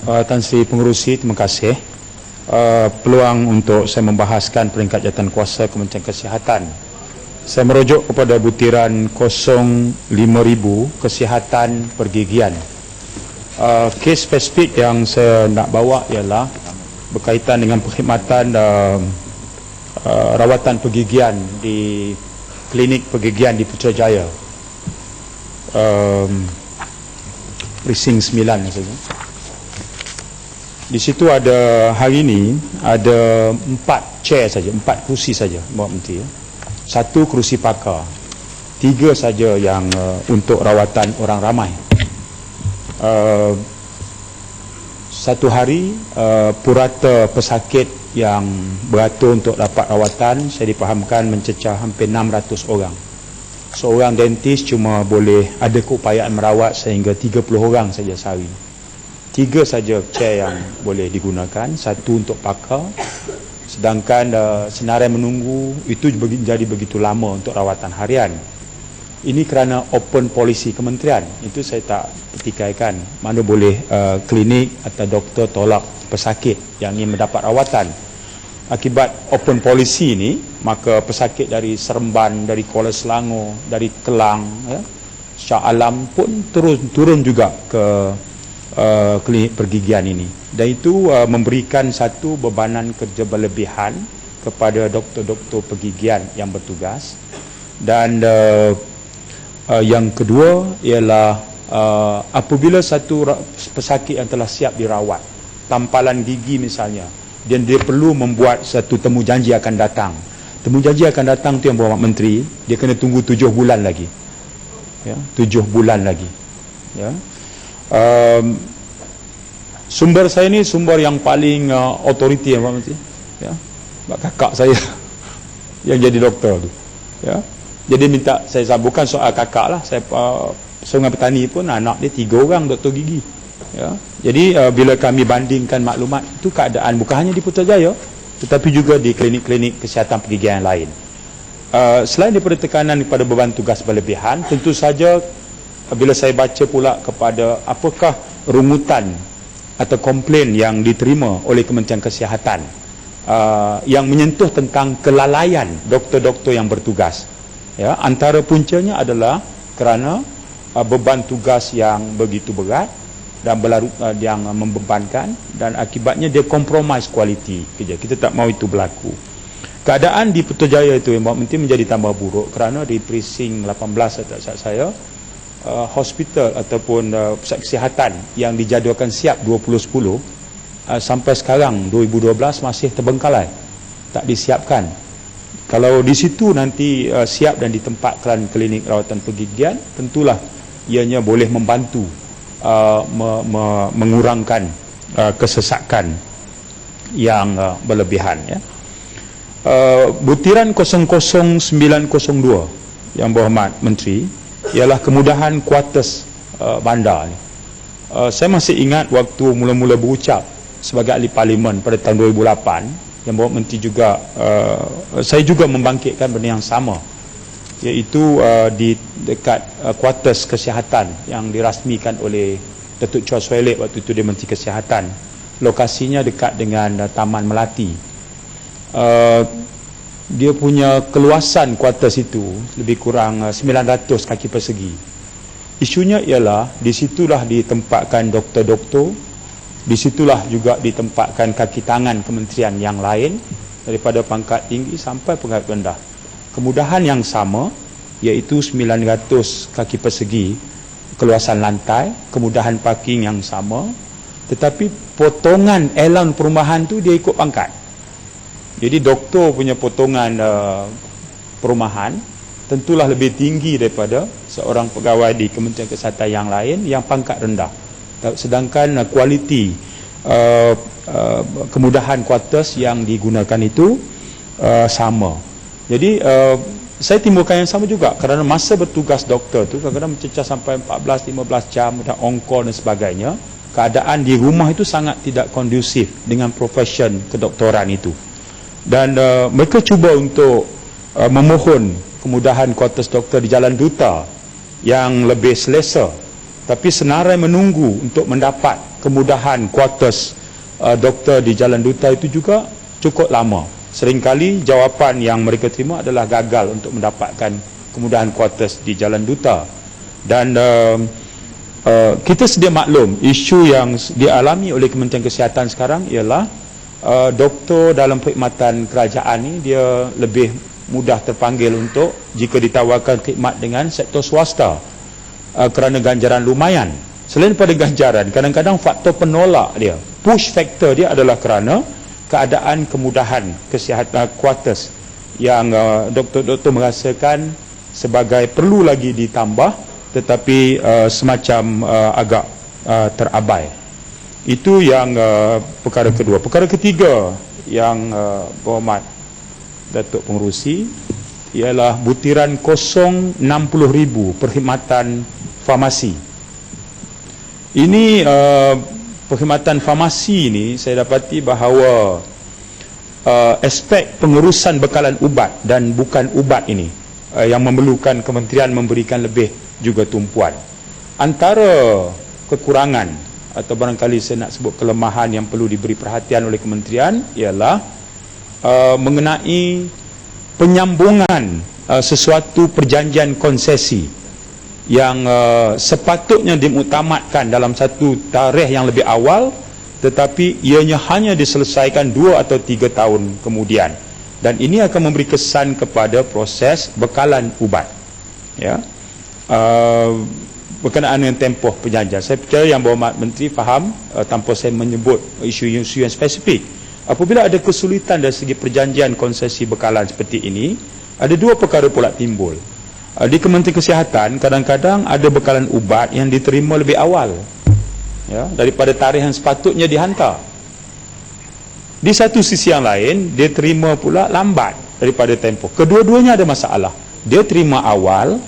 Tan Sri Pengerusi, terima kasih. Peluang untuk saya membahaskan peringkat jawatankuasa Kementerian Kesihatan. Saya merujuk kepada butiran 05,000 kesihatan pergigian. Kes spesifik yang saya nak bawa ialah berkaitan dengan perkhidmatan rawatan pergigian di klinik pergigian di Putrajaya, Precinct 9 saja. Di situ ada hari ini ada 4 chair saja, 4 kerusi saja, Bapak Menteri. 1 kerusi pakar, 3 saja yang untuk rawatan orang ramai. Satu hari purata pesakit yang beratur untuk dapat rawatan saya dipahamkan mencecah hampir 600 orang. Seorang dentis cuma boleh ada keupayaan merawat sehingga 30 orang saja sehari. 3 saja chair yang boleh digunakan, 1 untuk pakar, sedangkan senarai menunggu itu jadi begitu lama untuk rawatan harian. Ini kerana open policy kementerian, itu saya tak petikaikan mana boleh klinik atau doktor tolak pesakit yang ingin mendapat rawatan. Akibat open policy ini, maka pesakit dari Seremban, dari Kuala Selangor, dari Kelang, Shah Alam pun turun juga ke klinik pergigian ini, dan itu memberikan satu bebanan kerja berlebihan kepada doktor-doktor pergigian yang bertugas. Dan yang kedua ialah apabila satu pesakit yang telah siap dirawat, tampalan gigi misalnya, dan dia perlu membuat satu temu janji akan datang. Temu janji akan datang tu yang Bapak Menteri, dia kena tunggu 7 bulan lagi, ya, 7 bulan lagi, ya. Sumber saya ni sumber yang paling authority, Pak Menteri, ya, kakak saya yang jadi doktor tu, ya. Jadi minta saya bukan soal kakak lah, saya Sungai Petani pun anak dia 3 orang doktor gigi, ya. Jadi bila kami bandingkan maklumat itu, keadaan bukan hanya di Putrajaya tetapi juga di klinik-klinik kesihatan pergigian yang lain. Selain daripada tekanan kepada beban tugas berlebihan, tentu saja bila saya baca pula kepada apakah rungutan atau komplain yang diterima oleh Kementerian Kesihatan yang menyentuh tentang kelalaian doktor-doktor yang bertugas, ya, antara puncanya adalah kerana beban tugas yang begitu berat dan berlarut yang membebankan, dan akibatnya dia compromise kualiti kerja. Kita tak mahu itu berlaku. Keadaan di Putrajaya itu yang Menteri menjadi tambah buruk kerana di Precinct 18 saya hospital ataupun pusat kesihatan yang dijadualkan siap 2010 sampai sekarang 2012 masih terbengkalai, tak disiapkan. Kalau di situ nanti siap dan ditempatkan klinik rawatan pergigian, tentulah ianya boleh membantu mengurangkan kesesakan yang berlebihan, ya. Butiran 00902 yang berhormat Menteri ialah kemudahan kuartus bandar ni. Saya masih ingat waktu mula-mula berucap sebagai ahli parlimen pada tahun 2008, yang berhormat Menteri juga saya juga membangkitkan benda yang sama, iaitu di dekat kuartus kesihatan yang dirasmikan oleh Datuk Chua Soe Lek waktu itu dia Menteri Kesihatan. Lokasinya dekat dengan Taman Melati. Dia punya keluasan kuartus itu lebih kurang 900 kaki persegi. Isunya ialah di situlah ditempatkan doktor-doktor, di situlah juga ditempatkan kaki tangan kementerian yang lain daripada pangkat tinggi sampai pangkat rendah. Kemudahan yang sama, iaitu 900 kaki persegi keluasan lantai, kemudahan parking yang sama, tetapi potongan elan perumahan tu dia ikut pangkat. Jadi doktor punya potongan perumahan tentulah lebih tinggi daripada seorang pegawai di Kementerian Kesihatan yang lain yang pangkat rendah. Sedangkan kualiti kemudahan kuartus yang digunakan itu sama. Jadi saya timbulkan yang sama juga kerana masa bertugas doktor tu kadang-kadang mencecah sampai 14-15 jam dan on-call dan sebagainya. Keadaan di rumah itu sangat tidak kondusif dengan profesion kedoktoran itu. Dan mereka cuba untuk memohon kemudahan kuartus doktor di Jalan Duta yang lebih selesa Tapi senarai menunggu untuk mendapat kemudahan kuartus doktor di Jalan Duta itu juga cukup lama. Seringkali jawapan yang mereka terima adalah gagal untuk mendapatkan kemudahan kuartus di Jalan Duta. Dan kita sedia maklum, isu yang dialami oleh Kementerian Kesihatan sekarang ialah doktor dalam perkhidmatan kerajaan ni dia lebih mudah terpanggil untuk jika ditawarkan khidmat dengan sektor swasta kerana ganjaran lumayan. Selain pada ganjaran, kadang-kadang faktor penolak dia, push factor dia adalah kerana keadaan kemudahan kesihatan kuartus yang doktor-doktor merasakan sebagai perlu lagi ditambah, tetapi semacam agak terabai. Itu yang perkara kedua. Perkara ketiga yang berhormat Datuk Pengerusi ialah butiran kosong 60,000 perkhidmatan farmasi. Ini perkhidmatan farmasi ini saya dapati bahawa aspek pengurusan bekalan ubat dan bukan ubat ini yang memerlukan kementerian memberikan lebih juga tumpuan. Antara kekurangan atau barangkali saya nak sebut kelemahan yang perlu diberi perhatian oleh kementerian ialah mengenai penyambungan sesuatu perjanjian konsesi yang sepatutnya dimuktamadkan dalam satu tarikh yang lebih awal, tetapi ianya hanya diselesaikan 2 atau 3 tahun kemudian, dan ini akan memberi kesan kepada proses bekalan ubat, ya, berkenaan dengan tempoh perjanjian. Saya percaya yang berhormat Menteri faham, tanpa saya menyebut isu-isu yang spesifik, apabila ada kesulitan dari segi perjanjian konsesi bekalan seperti ini, ada 2 perkara pula timbul. Di Kementerian Kesihatan kadang-kadang ada bekalan ubat yang diterima lebih awal, ya, daripada tarikh yang sepatutnya dihantar. Di satu sisi yang lain, dia terima pula lambat daripada tempoh. Kedua-duanya ada masalah. Dia terima awal,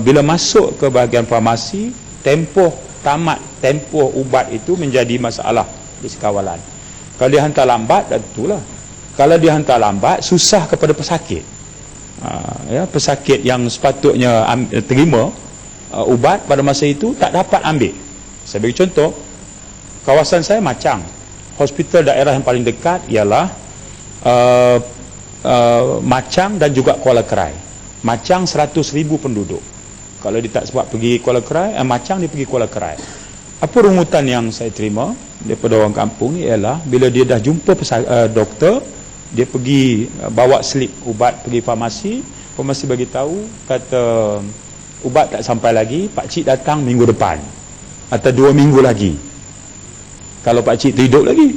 bila masuk ke bahagian farmasi, tempoh tamat tempoh ubat itu menjadi masalah di sekawalan. Kalau dia hantar lambat, tentulah. Kalau dia hantar lambat, susah kepada pesakit. Ya, pesakit yang sepatutnya terima ubat pada masa itu tak dapat ambil. Saya bagi contoh, kawasan saya Machang, hospital daerah yang paling dekat ialah Machang dan juga Kuala Krai. Machang 100,000 penduduk. Kalau dia tak sebab pergi Kuala Krai, Machang dia pergi Kuala Krai. Apa rungutan yang saya terima daripada orang kampung ni ialah bila dia dah jumpa doktor, dia pergi bawa slip ubat pergi farmasi, farmasi bagi tahu kata ubat tak sampai lagi, pak cik datang minggu depan atau 2 minggu lagi. Kalau pak cik tu hidup lagi,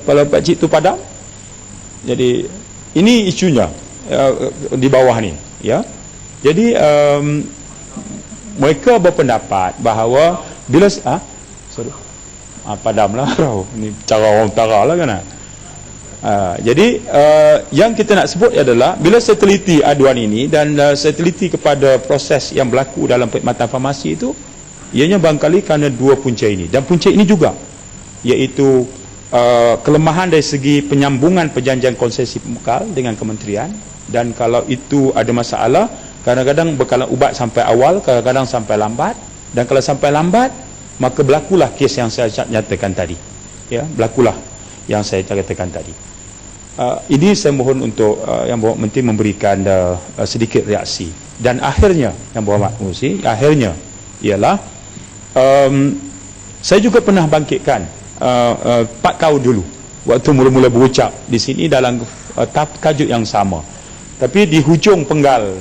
kalau pak cik tu padam. Jadi ini isunya di bawah ni, ya. Jadi mereka berpendapat bahawa bila padamlah ni cara orang utara lah kan. Jadi yang kita nak sebut adalah bila saya teliti aduan ini dan saya teliti kepada proses yang berlaku dalam perkhidmatan farmasi itu, ianya barangkali kerana 2 punca ini, dan punca ini juga iaitu kelemahan dari segi penyambungan perjanjian konsesi pembekal dengan kementerian. Dan kalau itu ada masalah, kadang-kadang bekalan ubat sampai awal, kadang-kadang sampai lambat, dan kalau sampai lambat maka berlakulah kes yang saya nyatakan tadi, ya, berlakulah yang saya katakan tadi. Ini saya mohon untuk Yang Berhormat Menteri memberikan sedikit reaksi. Dan akhirnya Yang Berhormat Pengerusi, akhirnya ialah saya juga pernah bangkitkan 4 tahun dulu waktu mula-mula berucap di sini dalam tajuk yang sama. Tapi di hujung penggal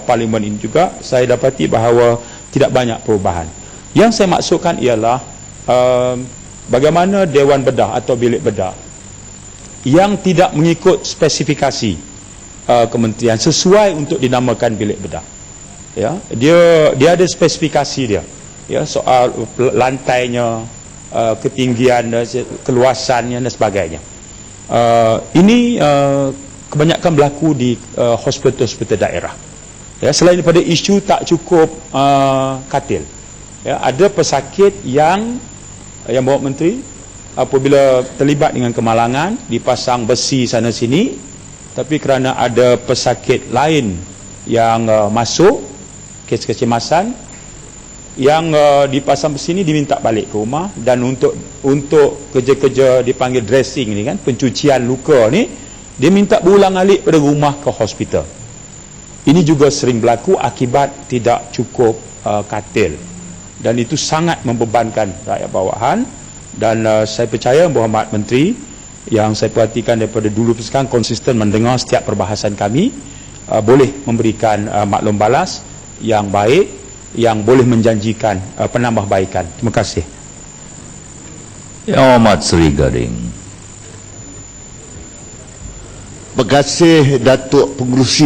parlimen ini juga saya dapati bahawa tidak banyak perubahan. Yang saya maksudkan ialah bagaimana Dewan Bedah atau Bilik Bedah yang tidak mengikut spesifikasi kementerian sesuai untuk dinamakan Bilik Bedah. Ya, dia ada spesifikasi dia. Ya, soal lantainya, ketinggian, keluasannya dan sebagainya. Ini kebanyakan berlaku di hospital-hospital daerah. Ya, selain daripada isu tak cukup katil, ya, ada pesakit yang Berhormat Menteri apabila terlibat dengan kemalangan dipasang besi sana sini, tapi kerana ada pesakit lain yang masuk kes kecemasan, yang dipasang besi ni diminta balik ke rumah, dan untuk kerja-kerja dipanggil dressing ni kan, pencucian luka ni, dia minta berulang-alik pada rumah ke hospital. Ini juga sering berlaku akibat tidak cukup katil, dan itu sangat membebankan rakyat bawahan. Dan saya percaya Berhormat Menteri, yang saya perhatikan daripada dulu sekarang konsisten mendengar setiap perbahasan kami, boleh memberikan maklum balas yang baik, yang boleh menjanjikan penambahbaikan. Terima kasih. Yang Amat Seri Gading. Terima kasih Datuk Pengerusi